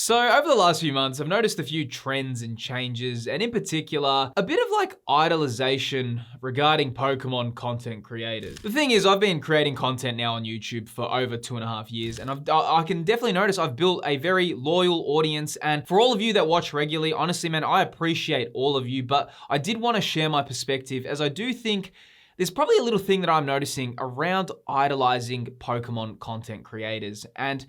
So over the last few months, I've noticed a few trends and changes, and in particular, a bit of like idolization regarding Pokemon content creators. The thing is, I've been creating content now on YouTube for over 2.5 years, and I can definitely notice I've built a very loyal audience. And for all of you that watch regularly, honestly, man, I appreciate all of you, but I did want to share my perspective, as I do think there's probably a little thing that I'm noticing around idolizing Pokemon content creators. And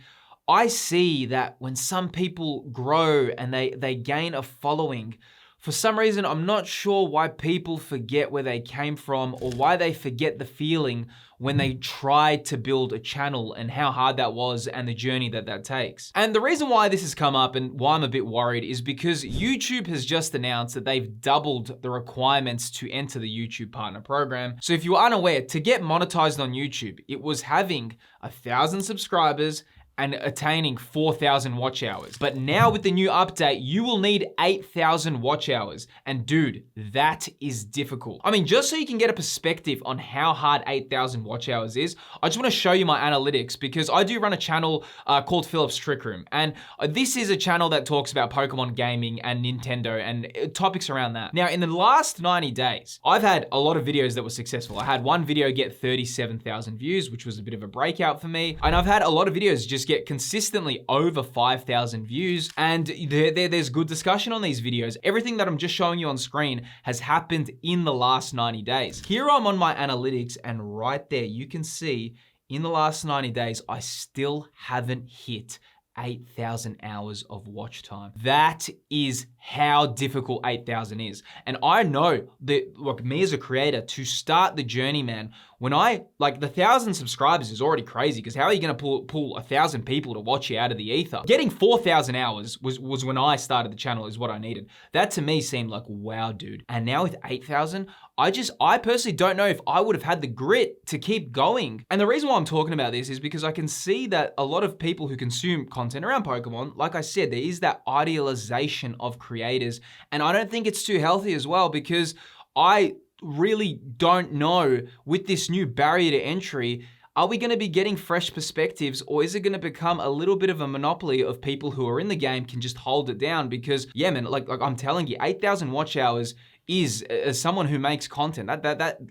I see that when some people grow and they gain a following, for some reason, I'm not sure why people forget where they came from or why they forget the feeling when they tried to build a channel and how hard that was and the journey that that takes. And the reason why this has come up and why I'm a bit worried is because YouTube has just announced that they've doubled the requirements to enter the YouTube Partner Program. So if you are unaware, to get monetized on YouTube, it was having 1,000 subscribers and attaining 4,000 watch hours. But now with the new update, you will need 8,000 watch hours. And dude, that is difficult. I mean, just so you can get a perspective on how hard 8,000 watch hours is, I just wanna show you my analytics, because I do run a channel called Philip's Trick Room. And this is a channel that talks about Pokemon gaming and Nintendo and topics around that. Now, in the last 90 days, I've had a lot of videos that were successful. I had one video get 37,000 views, which was a bit of a breakout for me. And I've had a lot of videos just get consistently over 5,000 views, and there's good discussion on these videos. Everything that I'm just showing you on screen has happened in the last 90 days. Here I'm on my analytics, and right there you can see in the last 90 days, I still haven't hit 8,000 hours of watch time. That is how difficult 8,000 is. And I know that, look, me as a creator, to start the journey, man, when the 1,000 subscribers is already crazy, because how are you gonna pull 1,000 people to watch you out of the ether? Getting 4,000 hours was when I started the channel, is what I needed. That to me seemed like, wow, dude. And now with 8,000, I personally don't know if I would have had the grit to keep going. And the reason why I'm talking about this is because I can see that a lot of people who consume content around Pokemon, like I said, there is that idealization of creators. And I don't think it's too healthy as well, because I really don't know, with this new barrier to entry, are we gonna be getting fresh perspectives, or is it gonna become a little bit of a monopoly of people who are in the game can just hold it down? Because yeah, man, like I'm telling you, 8,000 watch hours is, as someone who makes content,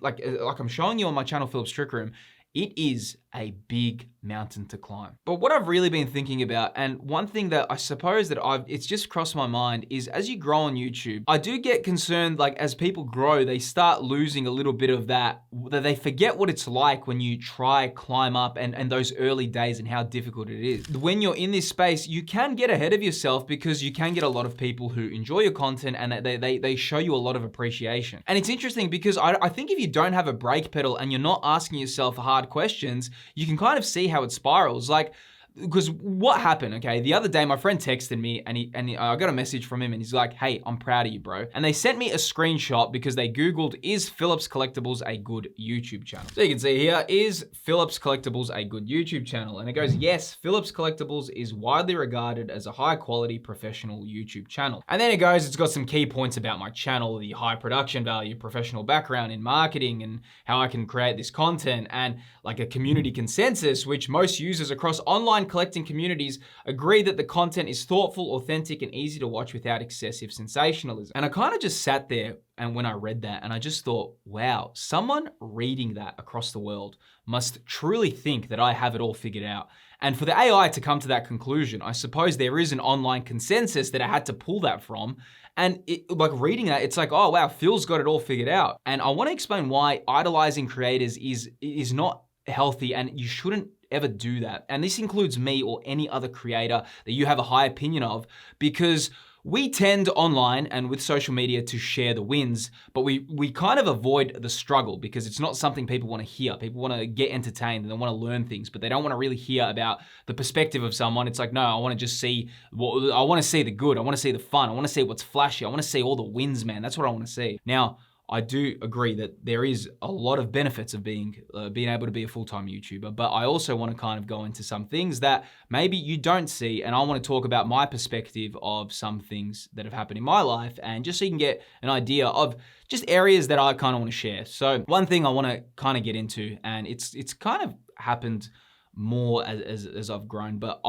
like I'm showing you on my channel, Philip's Trick Room, it is a big mountain to climb. But what I've really been thinking about, and one thing that I suppose that it's just crossed my mind, is as you grow on YouTube, I do get concerned, like as people grow, they start losing a little bit of that they forget what it's like when you try climb up and those early days and how difficult it is. When you're in this space, you can get ahead of yourself, because you can get a lot of people who enjoy your content and they show you a lot of appreciation. And it's interesting because I think if you don't have a brake pedal and you're not asking yourself hard questions, you can kind of see how it spirals. Like, because what happened, okay? The other day, my friend texted me and I got a message from him and he's like, hey, I'm proud of you, bro. And they sent me a screenshot because they Googled, is Philip's Collectibles a good YouTube channel? So you can see here, is Philip's Collectibles a good YouTube channel? And it goes, yes, Philip's Collectibles is widely regarded as a high quality professional YouTube channel. And then it goes, it's got some key points about my channel, the high production value, professional background in marketing, and how I can create this content, and like a community consensus, which most users across online collecting communities agree that the content is thoughtful, authentic, and easy to watch without excessive sensationalism. And I kind of just sat there, and when I read that, and I just thought, wow, someone reading that across the world must truly think that I have it all figured out. And for the AI to come to that conclusion, I suppose there is an online consensus that I had to pull that from. And like reading that, it's like, oh wow, Phil's got it all figured out. And I want to explain why idolizing creators is not healthy, and you shouldn't ever do that. And this includes me or any other creator that you have a high opinion of, because we tend online and with social media to share the wins, but we kind of avoid the struggle, because it's not something people want to hear. People want to get entertained and they want to learn things, but they don't want to really hear about the perspective of someone. It's like, no, I want to just see, I want to see the good. I want to see the fun. I want to see what's flashy. I want to see all the wins, man. That's what I want to see. Now, I do agree that there is a lot of benefits of being able to be a full-time YouTuber, but I also want to kind of go into some things that maybe you don't see, and I want to talk about my perspective of some things that have happened in my life, and just so you can get an idea of just areas that I kind of want to share. So one thing I want to kind of get into, and it's kind of happened more as I've grown, but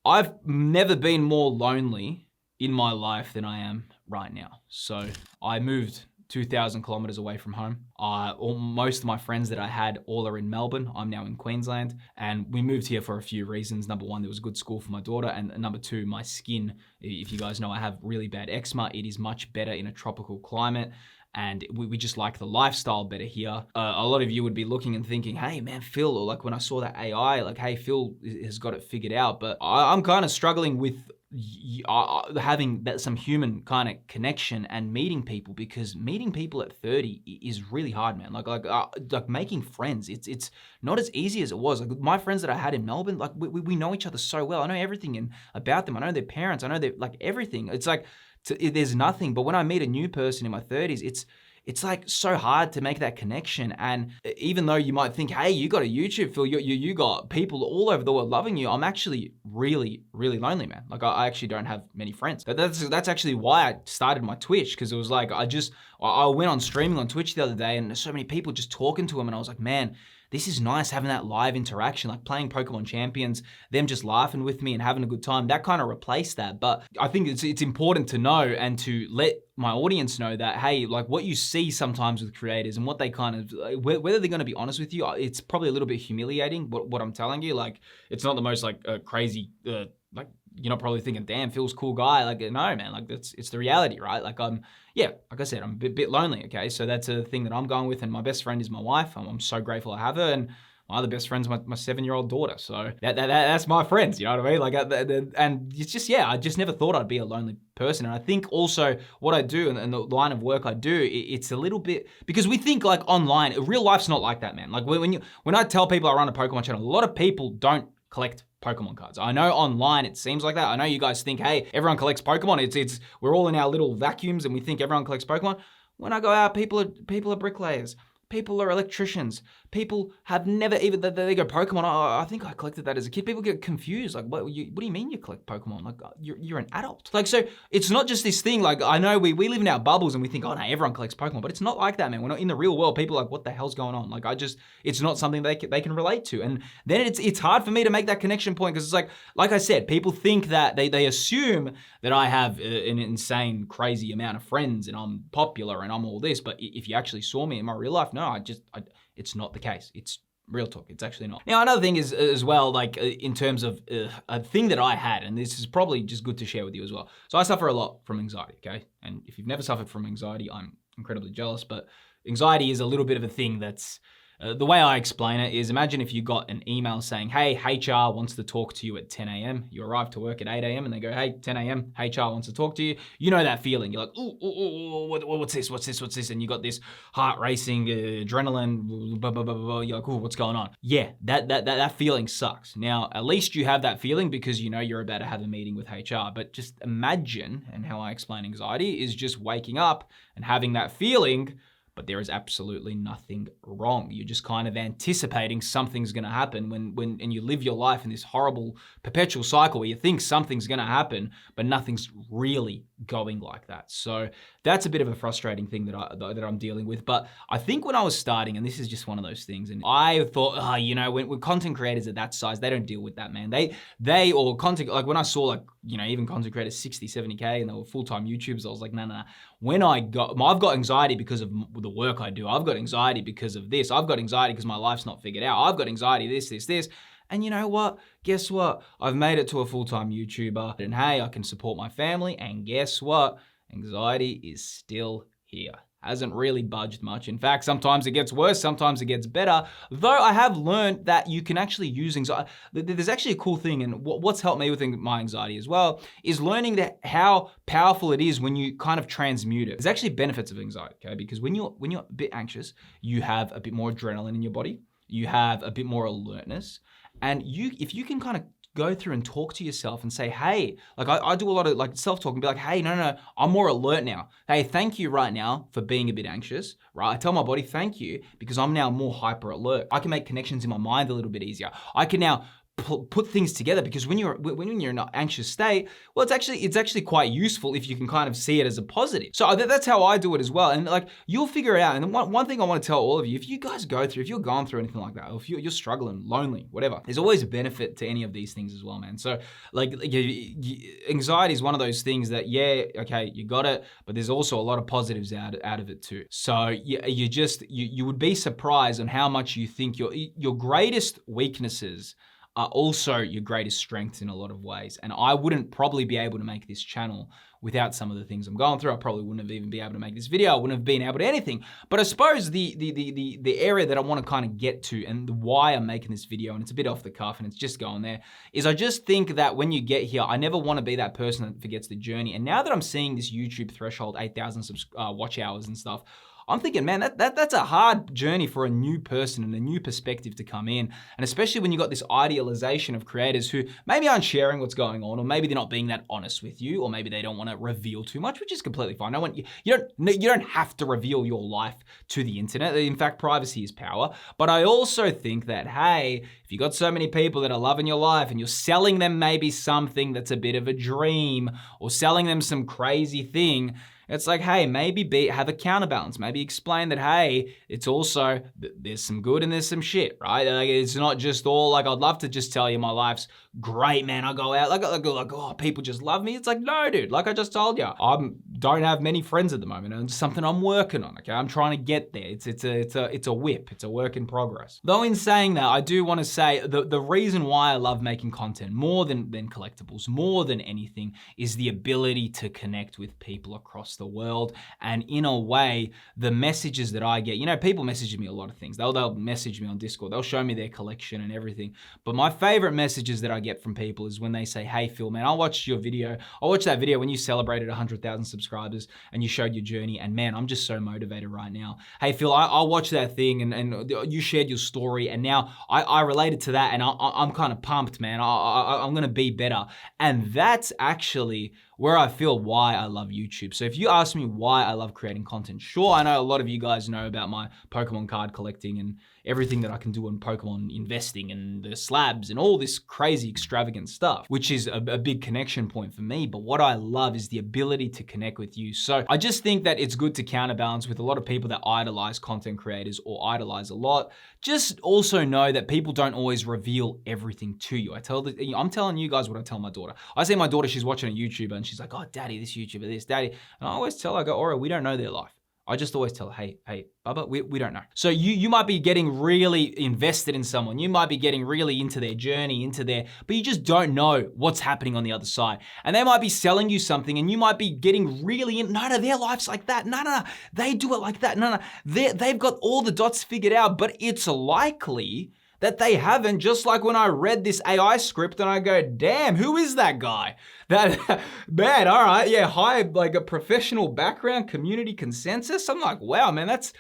I've never been more lonely in my life than I am right now. So I moved 2,000 kilometers away from home. Most of my friends that I had all are in Melbourne. I'm now in Queensland, and we moved here for a few reasons. Number one, there was a good school for my daughter, and number two, my skin. If you guys know, I have really bad eczema. It is much better in a tropical climate. And we just like the lifestyle better here. A lot of you would be looking and thinking, hey man, Phil, or like when I saw that AI, like, hey, Phil has got it figured out. But I'm kind of struggling with having some human kind of connection and meeting people, because meeting people at 30 is really hard, man. Like making friends, it's not as easy as it was. Like my friends that I had in Melbourne, like we know each other so well. I know everything about them. I know their parents. I know their like everything. It's like there's nothing. But when I meet a new person in my 30s, it's like so hard to make that connection. And even though you might think, hey, you got a YouTube, Phil, you got people all over the world loving you, I'm actually really, really lonely, man. Like I actually don't have many friends. That's actually why I started my Twitch, because it was like I went on streaming on Twitch the other day, and there's so many people just talking to them, and I was like, man, this is nice having that live interaction, like playing Pokemon Champions, them just laughing with me and having a good time. That kind of replaced that. But I think it's important to know and to let my audience know that, hey, like what you see sometimes with creators and what they kind of, whether they're going to be honest with you, it's probably a little bit humiliating what I'm telling you. Like it's not the most like crazy, like you're not probably thinking, damn, Phil's a cool guy. Like, no, man, like it's the reality, right? Like like I said, I'm a bit lonely, okay? So that's a thing that I'm going with, and my best friend is my wife. I'm so grateful I have her, and my other best friend's my 7-year-old daughter. So that's my friends, you know what I mean? Like, and it's just, I just never thought I'd be a lonely person. And I think also what I do and the line of work I do, it's a little bit, because we think like online, real life's not like that, man. Like when I tell people I run a Pokemon channel, a lot of people don't collect Pokemon cards. I know online it seems like that. I know you guys think, hey, everyone collects Pokemon. We're all in our little vacuums and we think everyone collects Pokemon. When I go out, people are bricklayers. People are electricians. People have never even, they go Pokemon. I think I collected that as a kid. People get confused. Like, what do you mean you collect Pokemon? Like, you're an adult. Like, so it's not just this thing. Like, I know we live in our bubbles and we think, oh no, everyone collects Pokemon, but it's not like that, man. We're not in the real world. People are like, what the hell's going on? Like, it's not something they can relate to. And then it's hard for me to make that connection point, because it's like I said, people think that they assume that I have an insane, crazy amount of friends and I'm popular and I'm all this. But if you actually saw me in my real life, no, it's not the case. It's real talk. It's actually not. Now, another thing is as well, like in terms of a thing that I had, and this is probably just good to share with you as well. So I suffer a lot from anxiety, okay? And if you've never suffered from anxiety, I'm incredibly jealous, but anxiety is a little bit of a thing that's, the way I explain it is, imagine if you got an email saying, hey, HR wants to talk to you at 10 a.m. You arrive to work at 8 a.m. and they go, hey, 10 a.m., HR wants to talk to you. You know that feeling. You're like, ooh, what's this? And you got this heart racing, adrenaline, blah, blah, blah, blah. You're like, ooh, what's going on? Yeah, that feeling sucks. Now, at least you have that feeling because you know you're about to have a meeting with HR. But just imagine, and how I explain anxiety is just waking up and having that feeling, but there is absolutely nothing wrong. You're just kind of anticipating something's gonna happen and you live your life in this horrible perpetual cycle where you think something's gonna happen, but nothing's really going like that. So that's a bit of a frustrating thing that I'm dealing with. But I think when I was starting, and this is just one of those things, and I thought, when content creators at that size, they don't deal with that, man. They or content, like when I saw like, even content creators 60, 70K and they were full-time YouTubers, I was like, nah. I've got anxiety because of the work I do. I've got anxiety because of this. I've got anxiety because my life's not figured out. I've got anxiety, this. And you know what? Guess what? I've made it to a full-time YouTuber, and hey, I can support my family, and guess what? Anxiety is still here. Hasn't really budged much. In fact, sometimes it gets worse, sometimes it gets better. Though I have learned that you can actually use anxiety. There's actually a cool thing, and what's helped me with my anxiety as well is learning that how powerful it is when you kind of transmute it. There's actually benefits of anxiety, okay? Because when you're a bit anxious, you have a bit more adrenaline in your body, you have a bit more alertness, and if you can kind of go through and talk to yourself and say, hey, like I do a lot of like self-talk and be like, hey, no, I'm more alert now. Hey, thank you right now for being a bit anxious, right? I tell my body, thank you, because I'm now more hyper alert. I can make connections in my mind a little bit easier. I can now put things together, because when you're in an anxious state, well, it's actually quite useful if you can kind of see it as a positive. So that's how I do it as well. And like, you'll figure it out. And one thing I want to tell all of you, if you're going through anything like that, or if you're struggling, lonely, whatever, there's always a benefit to any of these things as well, man. So like, anxiety is one of those things that, yeah, okay, you got it, but there's also a lot of positives out of it too. So you would be surprised on how much you think your greatest weaknesses are also your greatest strengths in a lot of ways. And I wouldn't probably be able to make this channel without some of the things I'm going through. I probably wouldn't have even been able to make this video. I wouldn't have been able to anything. But I suppose the area that I want to kind of get to, and why I'm making this video, and it's a bit off the cuff and it's just going there, is I just think that when you get here, I never want to be that person that forgets the journey. And now that I'm seeing this YouTube threshold, 8,000 watch hours and stuff, I'm thinking, man, that's a hard journey for a new person and a new perspective to come in. And especially when you got this idealization of creators who maybe aren't sharing what's going on, or maybe they're not being that honest with you, or maybe they don't want to reveal too much, which is completely fine. You don't have to reveal your life to the internet. In fact, privacy is power. But I also think that, hey, if you got so many people that are loving your life and you're selling them maybe something that's a bit of a dream, or selling them some crazy thing, it's like, hey, maybe have a counterbalance. Maybe explain that, hey, it's also, there's some good and there's some shit, right? Like, it's not just all like, I'd love to just tell you my life's great, man. I go out, like, oh, people just love me. It's like, no, dude, like I just told you, I don't have many friends at the moment, and it's something I'm working on, okay? I'm trying to get there. It's a whip. It's a work in progress. Though in saying that, I do want to say the reason why I love making content more than collectibles, more than anything, is the ability to connect with people across the world. And in a way, the messages that I get, people message me a lot of things. They'll message me on Discord. They'll show me their collection and everything. But my favorite messages that I get from people is when they say, hey, Phil, man, I watched your video. I watched that video when you celebrated 100,000 subscribers and you showed your journey. And man, I'm just so motivated right now. Hey, Phil, I watched that thing and you shared your story. And now I related to that, and I'm kind of pumped, man. I'm going to be better. And that's actually where I feel why I love YouTube. So if you ask me why I love creating content, sure, I know a lot of you guys know about my Pokemon card collecting and everything that I can do on Pokemon investing and the slabs and all this crazy extravagant stuff, which is a big connection point for me. But what I love is the ability to connect with you. So I just think that it's good to counterbalance with a lot of people that idolize content creators or idolize a lot. Just also know that people don't always reveal everything to you. I'm telling you guys what I tell my daughter. I see my daughter, she's watching a YouTuber and she's like, oh, daddy, this YouTuber, this, daddy. And I always tell her, I go, Aura, we don't know their life. I just always tell her, hey, Bubba, we don't know. So you might be getting really invested in someone. You might be getting really into their journey, but you just don't know what's happening on the other side. And they might be selling you something and you might be getting really in, no, their life's like that. No, they do it like that. No, they've got all the dots figured out, but it's likely that they haven't. Just like when I read this AI script and I go, damn, who is that guy? That, man, all right, yeah, like a professional background, community consensus. I'm like, wow, man, that's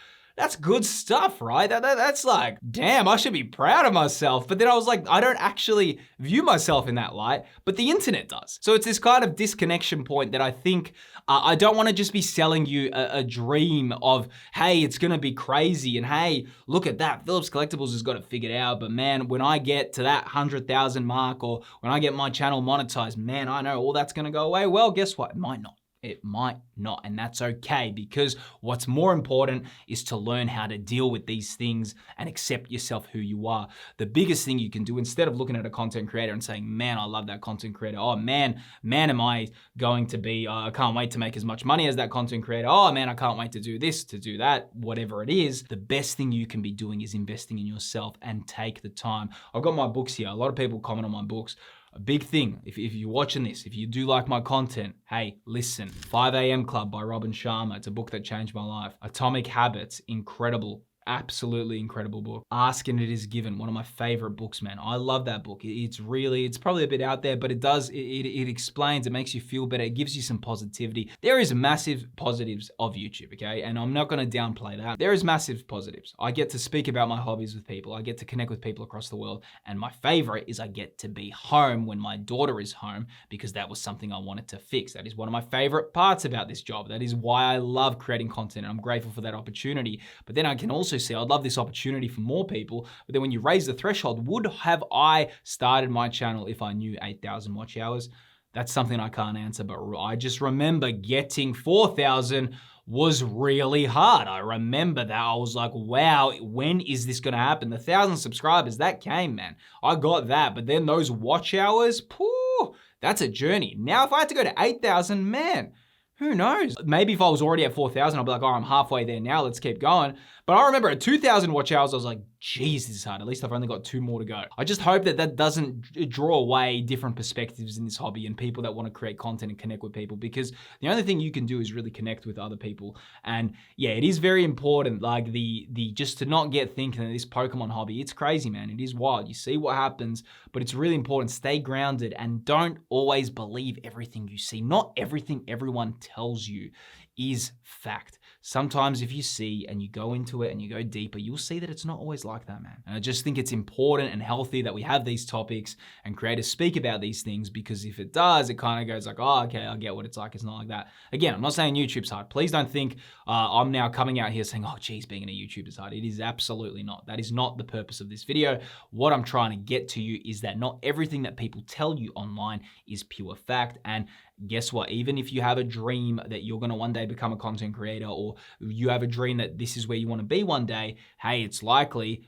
good stuff, right? That's like, damn, I should be proud of myself. But then I was like, I don't actually view myself in that light, but the internet does. So it's this kind of disconnection point that I think I don't want to just be selling you a dream of, hey, it's going to be crazy. And hey, look at that. Phillips Collectibles has got it figured out. But man, when I get to that 100,000 mark, or when I get my channel monetized, man, I know all that's going to go away. Well, guess what? It might not. It might not, and that's okay, because what's more important is to learn how to deal with these things and accept yourself who you are. The biggest thing you can do, instead of looking at a content creator and saying, man, I love that content creator. Oh man, am I going to be, I can't wait to make as much money as that content creator. Oh man, I can't wait to do this, to do that, whatever it is. The best thing you can be doing is investing in yourself and take the time. I've got my books here. A lot of people comment on my books. A big thing, if you're watching this, if you do like my content, hey, listen. 5 a.m. Club by Robin Sharma. It's a book that changed my life. Atomic Habits, incredible. Absolutely incredible book. Ask and It Is Given, one of my favorite books, man. I love that book. It's probably a bit out there, but it explains, it makes you feel better. It gives you some positivity. There is massive positives of YouTube, okay? And I'm not gonna downplay that. There is massive positives. I get to speak about my hobbies with people. I get to connect with people across the world. And my favorite is I get to be home when my daughter is home, because that was something I wanted to fix. That is one of my favorite parts about this job. That is why I love creating content, and I'm grateful for that opportunity. But then I can also obviously I'd love this opportunity for more people, but then when you raise the threshold, would have I started my channel if I knew 8,000 watch hours? That's something I can't answer, but I just remember getting 4,000 was really hard. I remember that. I was like, wow, when is this gonna happen? The 1,000 subscribers, that came, man. I got that, but then those watch hours, pooh, that's a journey. Now, if I had to go to 8,000, man, who knows? Maybe if I was already at 4,000, I'll be like, oh, I'm halfway there now, let's keep going. But I remember at 2,000 watch hours, I was like, geez, this is hard. At least I've only got 2 more to go. I just hope that that doesn't draw away different perspectives in this hobby and people that want to create content and connect with people, because the only thing you can do is really connect with other people. And yeah, it is very important, like the just to not get thinking that this Pokemon hobby, it's crazy, man. It is wild. You see what happens, but it's really important. Stay grounded and don't always believe everything you see. Not everything everyone tells you is fact. Sometimes if you see and you go into it and you go deeper, you'll see that it's not always like that, man. And I just think it's important and healthy that we have these topics and creators speak about these things, because if it does, it kind of goes like, oh, okay, I get what it's like. It's not like that. Again, I'm not saying YouTube's hard. Please don't think I'm now coming out here saying, oh, geez, being a YouTuber is hard. It is absolutely not. That is not the purpose of this video. What I'm trying to get to you is that not everything that people tell you online is pure fact. And guess what? Even if you have a dream that you're going to one day become a content creator, or you have a dream that this is where you want to be one day, hey, it's likely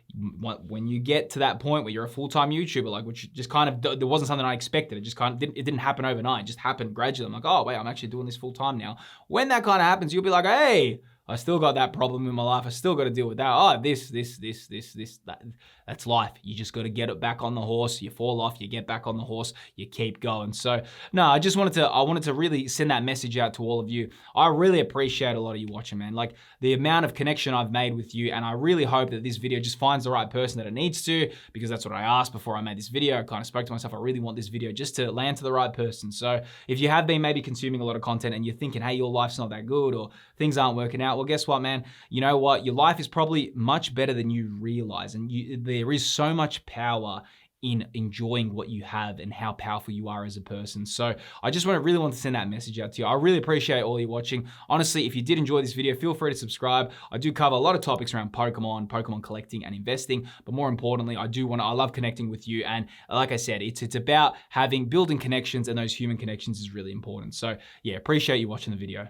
when you get to that point where you're a full-time YouTuber, like, which just kind of, there wasn't something I expected. It just kind of it didn't happen overnight. It just happened gradually. I'm like, oh, wait, I'm actually doing this full-time now. When that kind of happens, you'll be like, hey, I still got that problem in my life. I still got to deal with that. Oh, this, that. That's life. You just got to get it back on the horse. You fall off, you get back on the horse, you keep going. So no, I wanted to really send that message out to all of you. I really appreciate a lot of you watching, man. Like the amount of connection I've made with you, and I really hope that this video just finds the right person that it needs to, because that's what I asked before I made this video. I kind of spoke to myself, I really want this video just to land to the right person. So if you have been maybe consuming a lot of content and you're thinking, hey, your life's not that good or things aren't working out, well, guess what, man? You know what? Your life is probably much better than you realize, and there is so much power in enjoying what you have and how powerful you are as a person. So I just really want to send that message out to you. I really appreciate all you watching. Honestly, if you did enjoy this video, feel free to subscribe. I do cover a lot of topics around Pokemon collecting and investing, but more importantly, I love connecting with you. And like I said, it's about building connections, and those human connections is really important. So yeah, appreciate you watching the video.